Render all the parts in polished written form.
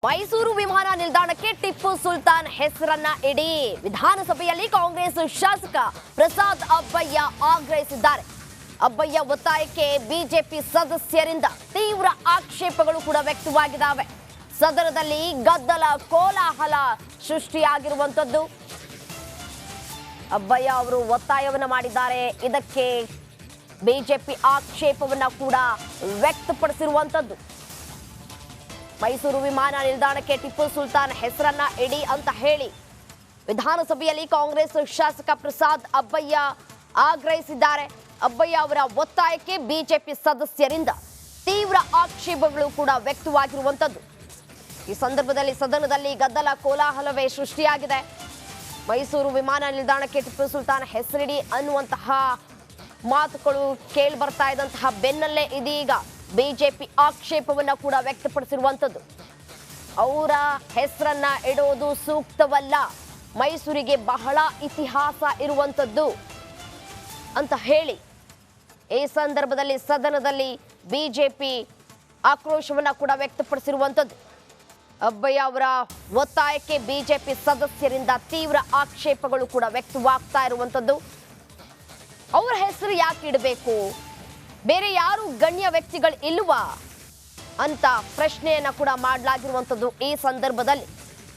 ಮೈಸೂರು ವಿಮಾನ ನಿಲ್ದಾಣಕ್ಕೆ ಟಿಪ್ಪು ಸುಲ್ತಾನ್ ಹೆಸರನ್ನ ಇಡಿ ವಿಧಾನಸಭೆಯಲ್ಲಿ ಕಾಂಗ್ರೆಸ್ ಶಾಸಕ ಪ್ರಸಾದ್ ಅಬ್ಬಯ್ಯ ಆಗ್ರಹಿಸಿದ್ದಾರೆ. ಅಬ್ಬಯ್ಯ ಒತ್ತಾಯಕ್ಕೆ ಬಿಜೆಪಿ ಸದಸ್ಯರಿಂದ ತೀವ್ರ ಆಕ್ಷೇಪಗಳು ಕೂಡ ವ್ಯಕ್ತವಾಗಿದ್ದಾವೆ. ಸದನದಲ್ಲಿ ಗದ್ದಲ ಕೋಲಾಹಲ ಸೃಷ್ಟಿಯಾಗಿರುವಂತದ್ದು. ಅಬ್ಬಯ್ಯ ಅವರು ಒತ್ತಾಯವನ್ನ ಮಾಡಿದ್ದಾರೆ. ಇದಕ್ಕೆ ಬಿಜೆಪಿ ಆಕ್ಷೇಪವನ್ನ ಕೂಡ ವ್ಯಕ್ತಪಡಿಸಿರುವಂತದ್ದು. ಮೈಸೂರು ವಿಮಾನ ನಿಲ್ದಾಣಕ್ಕೆ ಟಿಪ್ಪು ಸುಲ್ತಾನ್ ಹೆಸರನ್ನ ಇಡಿ ಅಂತ ಹೇಳಿ ವಿಧಾನಸಭೆಯಲ್ಲಿ ಕಾಂಗ್ರೆಸ್ ಶಾಸಕ ಪ್ರಸಾದ್ ಅಬ್ಬಯ್ಯ ಆಗ್ರಹಿಸಿದ್ದಾರೆ. ಅಬ್ಬಯ್ಯ ಅವರ ಒತ್ತಾಯಕ್ಕೆ ಬಿಜೆಪಿ ಸದಸ್ಯರಿಂದ ತೀವ್ರ ಆಕ್ಷೇಪಗಳು ಕೂಡ ವ್ಯಕ್ತವಾಗಿರುವಂತದ್ದು. ಈ ಸಂದರ್ಭದಲ್ಲಿ ಸದನದಲ್ಲಿ ಗದ್ದಲ ಕೋಲಾಹಲವೇ ಸೃಷ್ಟಿಯಾಗಿದೆ. ಮೈಸೂರು ವಿಮಾನ ನಿಲ್ದಾಣಕ್ಕೆ ಟಿಪ್ಪು ಸುಲ್ತಾನ್ ಹೆಸರಿಡಿ ಅನ್ನುವಂತಹ ಮಾತುಗಳು ಕೇಳಿ ಬರ್ತಾ ಇದ್ದಂತಹ ಬೆನ್ನಲ್ಲೇ ಇದೀಗ ಬಿಜೆಪಿ ಆಕ್ಷೇಪವನ್ನ ಕೂಡ ವ್ಯಕ್ತಪಡಿಸಿರುವಂತದ್ದು. ಅವರ ಹೆಸರನ್ನ ಇಡೋದು ಸೂಕ್ತವಲ್ಲ, ಮೈಸೂರಿಗೆ ಬಹಳ ಇತಿಹಾಸ ಇರುವಂತದ್ದು ಅಂತ ಹೇಳಿ ಈ ಸಂದರ್ಭದಲ್ಲಿ ಸದನದಲ್ಲಿ ಬಿಜೆಪಿ ಆಕ್ರೋಶವನ್ನ ಕೂಡ ವ್ಯಕ್ತಪಡಿಸಿರುವಂತದ್ದು. ಅಬ್ಬಯ್ಯ ಅವರ ಒತ್ತಾಯಕ್ಕೆ ಬಿಜೆಪಿ ಸದಸ್ಯರಿಂದ ತೀವ್ರ ಆಕ್ಷೇಪಗಳು ಕೂಡ ವ್ಯಕ್ತವಾಗ್ತಾ ಇರುವಂತದ್ದು. ಅವರ ಹೆಸರು ಯಾಕೆ ಇಡಬೇಕು, ಬೇರೆ ಯಾರು ಗಣ್ಯ ವ್ಯಕ್ತಿಗಳು ಇಲ್ವಾ ಅಂತ ಪ್ರಶ್ನೆಯನ್ನ ಕೂಡ ಮಾಡಲಾಗಿರುವಂತದ್ದು. ಈ ಸಂದರ್ಭದಲ್ಲಿ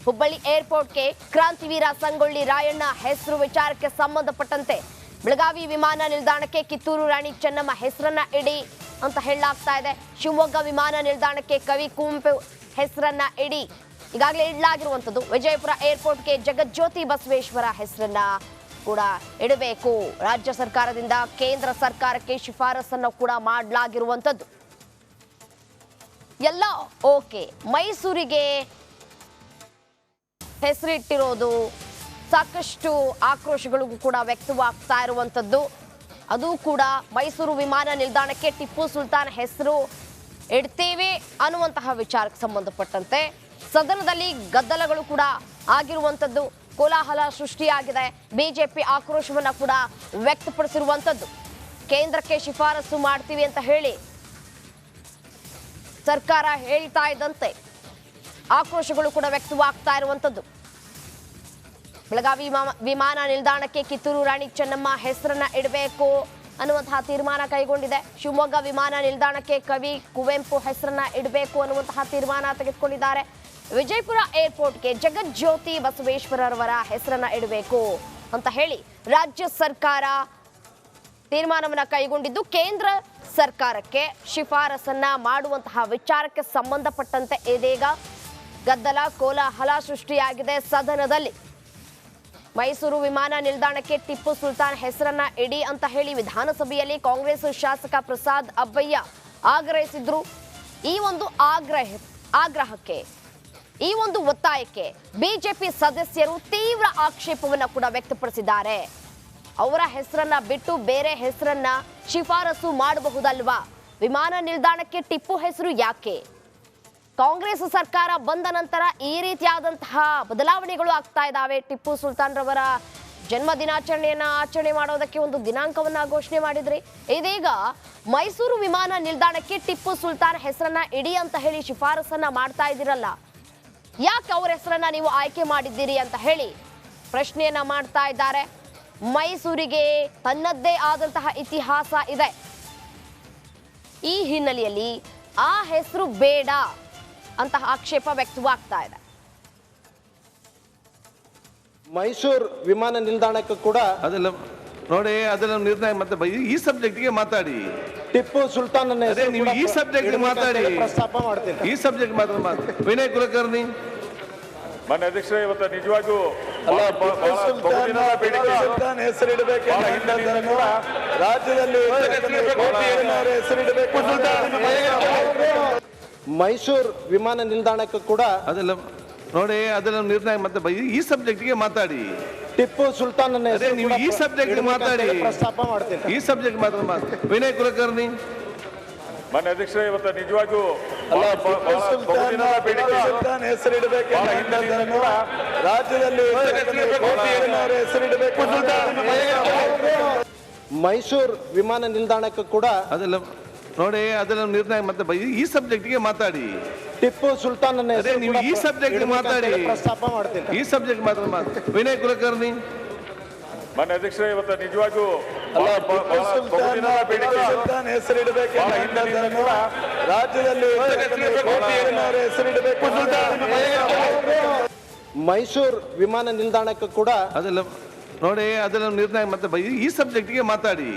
ಹುಬ್ಬಳ್ಳಿ ಏರ್ಪೋರ್ಟ್ಗೆ ಕ್ರಾಂತಿವೀರ ಸಂಗೊಳ್ಳಿ ರಾಯಣ್ಣ ಹೆಸರು ವಿಚಾರಕ್ಕೆ ಸಂಬಂಧಪಟ್ಟಂತೆ ಬೆಳಗಾವಿ ವಿಮಾನ ನಿಲ್ದಾಣಕ್ಕೆ ಕಿತ್ತೂರು ರಾಣಿ ಚೆನ್ನಮ್ಮ ಹೆಸರನ್ನ ಇಡಿ ಅಂತ ಹೇಳಲಾಗ್ತಾ ಇದೆ. ಶಿವಮೊಗ್ಗ ವಿಮಾನ ನಿಲ್ದಾಣಕ್ಕೆ ಕವಿ ಕುವೆಂಪು ಹೆಸರನ್ನ ಇಡಿ ಈಗಾಗಲೇ ಇಡಲಾಗಿರುವಂತದ್ದು. ವಿಜಯಪುರ ಏರ್ಪೋರ್ಟ್ಗೆ ಜಗಜ್ಯೋತಿ ಬಸವೇಶ್ವರ ಹೆಸರನ್ನ ಕೂಡ ಇಡಬೇಕು. ರಾಜ್ಯ ಸರ್ಕಾರದಿಂದ ಕೇಂದ್ರ ಸರ್ಕಾರಕ್ಕೆ ಶಿಫಾರಸನ್ನು ಕೂಡ ಮಾಡಲಾಗಿರುವಂತದ್ದು. ಎಲ್ಲ ಓಕೆ. ಮೈಸೂರಿಗೆ ಹೆಸರಿಟ್ಟಿರೋದು ಸಾಕಷ್ಟು ಆಕ್ರೋಶಗಳಿಗೂ ಕೂಡ ವ್ಯಕ್ತವಾಗ್ತಾ ಇರುವಂತದ್ದು. ಅದು ಕೂಡ ಮೈಸೂರು ವಿಮಾನ ನಿಲ್ದಾಣಕ್ಕೆ ಟಿಪ್ಪು ಸುಲ್ತಾನ್ ಹೆಸರು ಇಡ್ತೇವೆ ಅನ್ನುವಂತಹ ವಿಚಾರಕ್ಕೆ ಸಂಬಂಧಪಟ್ಟಂತೆ ಸದನದಲ್ಲಿ ಗದ್ದಲಗಳು ಕೂಡ ಆಗಿರುವಂತದ್ದು. ಕೋಲಾಹಲ ಸೃಷ್ಟಿಯಾಗಿದೆ. ಬಿಜೆಪಿ ಆಕ್ರೋಶವನ್ನ ಕೂಡ ವ್ಯಕ್ತಪಡಿಸಿರುವಂತದ್ದು. ಕೇಂದ್ರಕ್ಕೆ ಶಿಫಾರಸು ಮಾಡ್ತೀವಿ ಅಂತ ಹೇಳಿ ಸರ್ಕಾರ ಹೇಳ್ತಾ ಇದ್ದಂತೆ ಆಕ್ರೋಶಗಳು ಕೂಡ ವ್ಯಕ್ತವಾಗ್ತಾ ಇರುವಂತದ್ದು. ಬೆಳಗಾವಿ ವಿಮಾನ ನಿಲ್ದಾಣಕ್ಕೆ ಕಿತ್ತೂರು ರಾಣಿ ಚೆನ್ನಮ್ಮ ಹೆಸರನ್ನ ಇಡಬೇಕು ಅನ್ನುವಂತಹ ತೀರ್ಮಾನ ಕೈಗೊಂಡಿದೆ. ಶಿವಮೊಗ್ಗ ವಿಮಾನ ನಿಲ್ದಾಣಕ್ಕೆ ಕವಿ ಕುವೆಂಪು ಹೆಸರನ್ನ ಇಡಬೇಕು ಅನ್ನುವಂತಹ ತೀರ್ಮಾನ ತೆಗೆದುಕೊಂಡಿದ್ದಾರೆ. ವಿಜಯಪುರ ಏರ್ಪೋರ್ಟ್ಗೆ ಜಗಜ್ಯೋತಿ ಬಸವೇಶ್ವರರವರ ಹೆಸರನ್ನ ಇಡಬೇಕು ಅಂತ ಹೇಳಿ ರಾಜ್ಯ ಸರ್ಕಾರ ತೀರ್ಮಾನವನ್ನ ಕೈಗೊಂಡಿದ್ದು. ಕೇಂದ್ರ ಸರ್ಕಾರಕ್ಕೆ ಶಿಫಾರಸನ್ನ ಮಾಡುವಂತಹ ವಿಚಾರಕ್ಕೆ ಸಂಬಂಧಪಟ್ಟಂತೆ ಇದೀಗ ಗದ್ದಲ ಕೋಲಾಹಲ ಸೃಷ್ಟಿಯಾಗಿದೆ ಸದನದಲ್ಲಿ. ಮೈಸೂರು ವಿಮಾನ ನಿಲ್ದಾಣಕ್ಕೆ ಟಿಪ್ಪು ಸುಲ್ತಾನ್ ಹೆಸರನ್ನ ಇಡಿ ಅಂತ ಹೇಳಿ ವಿಧಾನಸಭೆಯಲ್ಲಿ ಕಾಂಗ್ರೆಸ್ ಶಾಸಕ ಪ್ರಸಾದ್ ಅಬ್ಬಯ್ಯ ಆಗ್ರಹಿಸಿದ್ರು. ಈ ಒಂದು ಆಗ್ರಹಕ್ಕೆ ಈ ಒಂದು ಒತ್ತಾಯಕ್ಕೆ ಬಿಜೆಪಿ ಸದಸ್ಯರು ತೀವ್ರ ಆಕ್ಷೇಪವನ್ನ ಕೂಡ ವ್ಯಕ್ತಪಡಿಸಿದ್ದಾರೆ. ಅವರ ಹೆಸರನ್ನ ಬಿಟ್ಟು ಬೇರೆ ಹೆಸರನ್ನ ಶಿಫಾರಸು ಮಾಡಬಹುದಲ್ವಾ? ವಿಮಾನ ನಿಲ್ದಾಣಕ್ಕೆ ಟಿಪ್ಪು ಹೆಸರು ಯಾಕೆ? ಕಾಂಗ್ರೆಸ್ ಸರ್ಕಾರ ಬಂದ ನಂತರ ಈ ರೀತಿಯಾದಂತಹ ಬದಲಾವಣೆಗಳು ಆಗ್ತಾ ಇದ್ದಾವೆ. ಟಿಪ್ಪು ಸುಲ್ತಾನ್ ರವರ ಜನ್ಮ ದಿನಾಚರಣೆಯನ್ನ ಆಚರಣೆ ಮಾಡೋದಕ್ಕೆ ಒಂದು ದಿನಾಂಕವನ್ನ ಘೋಷಣೆ ಮಾಡಿದ್ರಿ. ಇದೀಗ ಮೈಸೂರು ವಿಮಾನ ನಿಲ್ದಾಣಕ್ಕೆ ಟಿಪ್ಪು ಸುಲ್ತಾನ್ ಹೆಸರನ್ನ ಇಡಿ ಅಂತ ಹೇಳಿ ಶಿಫಾರಸನ್ನ ಮಾಡ್ತಾ ಇದ್ದೀರಲ್ಲ, ಯಾಕೆ ಅವ್ರ ಹೆಸರನ್ನ ನೀವು ಆಯ್ಕೆ ಮಾಡಿದ್ದೀರಿ ಅಂತ ಹೇಳಿ ಪ್ರಶ್ನೆಯನ್ನ ಮಾಡ್ತಾ ಇದ್ದಾರೆ. ಮೈಸೂರಿಗೆ ತನ್ನದ್ದೇ ಆದಂತಹ ಇತಿಹಾಸ ಇದೆ. ಈ ಹಿನ್ನೆಲೆಯಲ್ಲಿ ಆ ಹೆಸರು ಬೇಡ ಅಂತ ಆಕ್ಷೇಪ ವ್ಯಕ್ತವಾಗ್ತಾ ಇದೆ. ಮೈಸೂರು ವಿಮಾನ ನಿಲ್ದಾಣಕ್ಕೂ ಕೂಡ ಅದೆಲ್ಲ ನೋಡಿ, ಅದೆಲ್ಲ ನಿರ್ಣಯ ಮತ್ತೆ ಈ ಸಬ್ಜೆಕ್ಟ್ಗೆ ಮಾತಾಡಿ. ಟಿಪ್ಪು ಸುಲ್ತಾನ್ ನೀವು ಈ ಸಬ್ಜೆಕ್ಟ್ ಮಾತಾಡಿ, ಪ್ರಸ್ತಾಪ ಮಾಡ್ತೀನಿ. ಈ ಸಬ್ಜೆಕ್ಟ್ ಮಾತ್ರ ವಿನಯ್ ಕುಲಕರ್ಣಿ. ಮಾನ್ಯ ಅಧ್ಯಕ್ಷರೇ, ಇವತ್ತು ನಿಜವಾಗಿಯೂ ಮೈಸೂರು ವಿಮಾನ ನಿಲ್ದಾಣಕ್ಕೂ ಕೂಡ ಅದೆಲ್ಲ ನೋಡಿ, ಅದೆಲ್ಲ ನಿರ್ಣಯ ಮತ್ತೆ ಈ ಸಬ್ಜೆಕ್ಟ್ಗೆ ಮಾತಾಡಿ. ಟಿಪ್ಪು ಸುಲ್ತಾನ್ ನೀವು ಈ ಸಬ್ಜೆಕ್ಟ್ ಮಾತಾಡಿ, ಪ್ರಸ್ತಾಪ ಮಾಡ್ತೀನಿ. ಈ ಸಬ್ಜೆಕ್ಟ್ ಮಾತ್ರ ವಿನಯ್ ಕುಲಕರ್ಣಿ. ಮಾನ್ಯ ಅಧ್ಯಕ್ಷರೇ, ಇವತ್ತು ನಿಜವಾಗಿಯೂ ಮೈಸೂರು ವಿಮಾನ ನಿಲ್ದಾಣಕ್ಕೂ ಕೂಡ ಅದೆಲ್ಲ ನೋಡಿ, ಅದೆಲ್ಲ ನಿರ್ಣಯ ಮತ್ತೆ ಈ ಸಬ್ಜೆಕ್ಟ್ಗೆ ಮಾತಾಡಿ. ಟಿಪ್ಪು ಸುಲ್ತಾನ್ ಅದೇ ನೀವು ಈ ಸಬ್ಜೆಕ್ಟ್ ಮಾತಾಡಿ, ಪ್ರಸ್ತಾಪ ಮಾಡ್ತೀನಿ. ಈ ಸಬ್ಜೆಕ್ಟ್ ಮಾತ್ರ ವಿನಯ್ ಕುಲಕರ್ಣಿ. ಮಾನ್ಯ ಅಧ್ಯಕ್ಷರೇ, ಇವತ್ತು ನಿಜವಾಗಿಯೂ ಹೆಸರಿಡಬೇಕು ರಾಜ್ಯದಲ್ಲಿ ಹೆಸರಿಡಬೇಕು. ಮೈಸೂರು ವಿಮಾನ ನಿಲ್ದಾಣಕ್ಕೆ ಕೂಡ ಅದೆಲ್ಲ ನೋಡಿ, ಅದೆಲ್ಲ ನಿರ್ಣಯ ಮತ್ತೆ ಈ ಸಬ್ಜೆಕ್ಟ್ಗೆ ಮಾತಾಡಿ.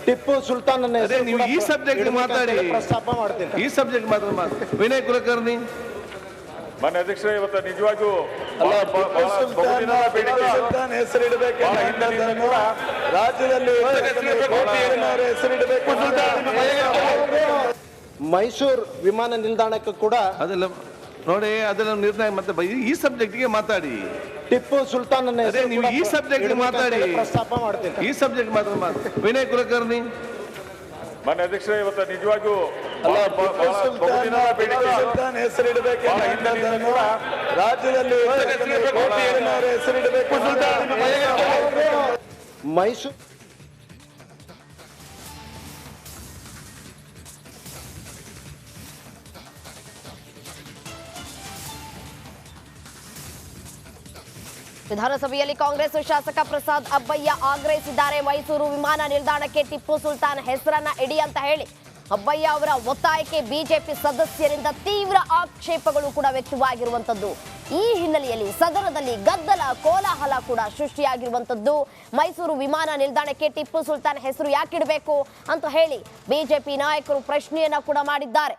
ಟಿಪ್ಪು ಸುಲ್ತಾನ್ ಅದೇ ನೀವು ಈ ಸಬ್ಜೆಕ್ಟ್ ಮಾತಾಡಿ, ಪ್ರಸ್ತಾಪ ಮಾಡ್ತೀನಿ. ಈ ಸಬ್ಜೆಕ್ಟ್ ಮಾತ್ರ ವಿನಯ್ ಕುಲಕರ್ಣಿ. ಮಾನ್ಯ ಅಧ್ಯಕ್ಷರೇ, ಇವತ್ತು ನಿಜವಾಗಿಯೂ ಹೆಸರಿಡಬೇಕು ರಾಜ್ಯದಲ್ಲಿ ಹೆಸರಿಡಬೇಕು. ಮೈಸೂರು ವಿಮಾನ ನಿಲ್ದಾಣಕ್ಕೆ ಕೂಡ ಅದೆಲ್ಲ ನೋಡಿ, ಅದೆಲ್ಲ ನಿರ್ಣಯ ಮತ್ತೆ ಈ ಸಬ್ಜೆಕ್ಟ್ಗೆ ಮಾತಾಡಿ. ಟಿಪ್ಪು ಸುಲ್ತಾನ್ ಅದೇ ನೀವು ಈ ಸಬ್ಜೆಕ್ಟ್ ಮಾತಾಡಿ, ಪ್ರಸ್ತಾಪ ಮಾಡ್ತೀನಿ. ಈ ಸಬ್ಜೆಕ್ಟ್ ಮಾತ್ರ ವಿನಯ್ ಕುಲಕರ್ಣಿ. ಮಾನ್ಯ ಅಧ್ಯಕ್ಷರೇ, ಇವತ್ತು ನಿಜವಾಗಿಯೂ ಹೆಸರಿಡಬೇಕು ರಾಜ್ಯದಲ್ಲಿ ಹೆಸರಿಡಬೇಕು. ಮೈಸೂರು ವಿಧಾನಸಭೆಯಲ್ಲಿ ಕಾಂಗ್ರೆಸ್ ಶಾಸಕ ಪ್ರಸಾದ್ ಅಬ್ಬಯ್ಯ ಆಗ್ರಹಿಸಿದ್ದಾರೆ. ಮೈಸೂರು ವಿಮಾನ ನಿಲ್ದಾಣಕ್ಕೆ ಟಿಪ್ಪು ಸುಲ್ತಾನ್ ಹೆಸರನ್ನ ಇಡಿ ಅಂತ ಹೇಳಿ ಅಬ್ಬಯ್ಯ ಅವರ ಒತ್ತಾಯಕ್ಕೆ ಬಿಜೆಪಿ ಸದಸ್ಯರಿಂದ ತೀವ್ರ ಆಕ್ಷೇಪಗಳು ಕೂಡ ವ್ಯಕ್ತವಾಗಿರುವಂತದ್ದು. ಈ ಹಿನ್ನೆಲೆಯಲ್ಲಿ ಸದನದಲ್ಲಿ ಗದ್ದಲ ಕೋಲಾಹಲ ಕೂಡ ಸೃಷ್ಟಿಯಾಗಿರುವಂತದ್ದು. ಮೈಸೂರು ವಿಮಾನ ನಿಲ್ದಾಣಕ್ಕೆ ಟಿಪ್ಪು ಸುಲ್ತಾನ್ ಹೆಸರು ಯಾಕಿಡಬೇಕು ಅಂತ ಹೇಳಿ ಬಿಜೆಪಿ ನಾಯಕರು ಪ್ರಶ್ನೆಯನ್ನ ಕೂಡ ಮಾಡಿದ್ದಾರೆ.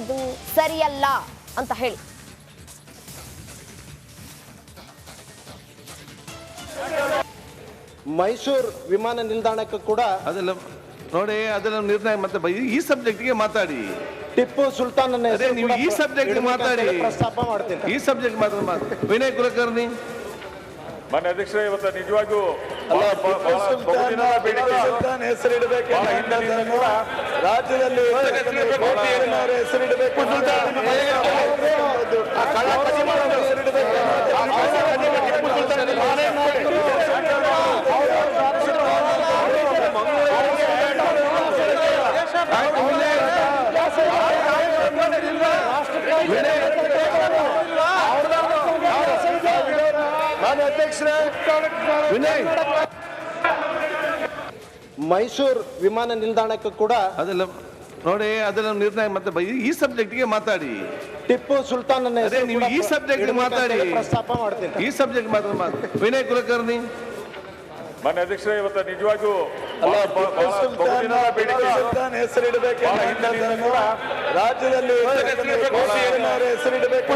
ಇದು ಸರಿಯಲ್ಲ ಅಂತ ಹೇಳಿ ಮೈಸೂರು ವಿಮಾನ ನಿಲ್ದಾಣಕ್ಕೆ ಕೂಡ ಅದೆಲ್ಲ ನೋಡಿ, ಅದೆಲ್ಲ ನಿರ್ಣಯ ಮತ್ತೆ ಈ ಸಬ್ಜೆಕ್ಟ್ಗೆ ಮಾತಾಡಿ. ಟಿಪ್ಪು ಸುಲ್ತಾನ್ ಅದೇ ನೀವು ಈ ಸಬ್ಜೆಕ್ಟ್ ಮಾತಾಡಿ, ಪ್ರಸ್ತಾಪ ಮಾಡ್ತೀನಿ. ಈ ಸಬ್ಜೆಕ್ಟ್ ಮಾತ್ರ ವಿನಯ್ ಕುಲಕರ್ಣಿ. ಮಾನ್ಯ ಅಧ್ಯಕ್ಷರೇ, ಇವತ್ತು ನಿಜವಾಗಿಯೂ ಹೆಸರಿಡಬೇಕು ರಾಜ್ಯದಲ್ಲಿ ಹೆಸರಿಡಬೇಕು. ವಿನಯ್, ಮೈಸೂರು ವಿಮಾನ ನಿಲ್ದಾಣಕ್ಕೆ ಕೂಡ ಅದೆಲ್ಲ ನೋಡಿ, ಅದೆಲ್ಲ ನಿರ್ಣಯ ಮತ್ತೆ ಈ ಸಬ್ಜೆಕ್ಟ್ಗೆ ಮಾತಾಡಿ. ಟಿಪ್ಪು ಸುಲ್ತಾನ್ ಅದೇ ನೀವು ಈ ಸಬ್ಜೆಕ್ಟ್ ಮಾತಾಡಿ, ಪ್ರಸ್ತಾಪ ಮಾಡ್ತೀನಿ. ಈ ಸಬ್ಜೆಕ್ಟ್ ಮಾತ್ರ ವಿನಯ್ ಕುಲಕರ್ಣಿ. ಮಾನ್ಯ ಅಧ್ಯಕ್ಷರೇ, ಇವತ್ತು ನಿಜವಾಗಿಯೂ ಹೆಸರಿಡಬೇಕು ರಾಜ್ಯದಲ್ಲಿ ಹೆಸರಿಡಬೇಕು.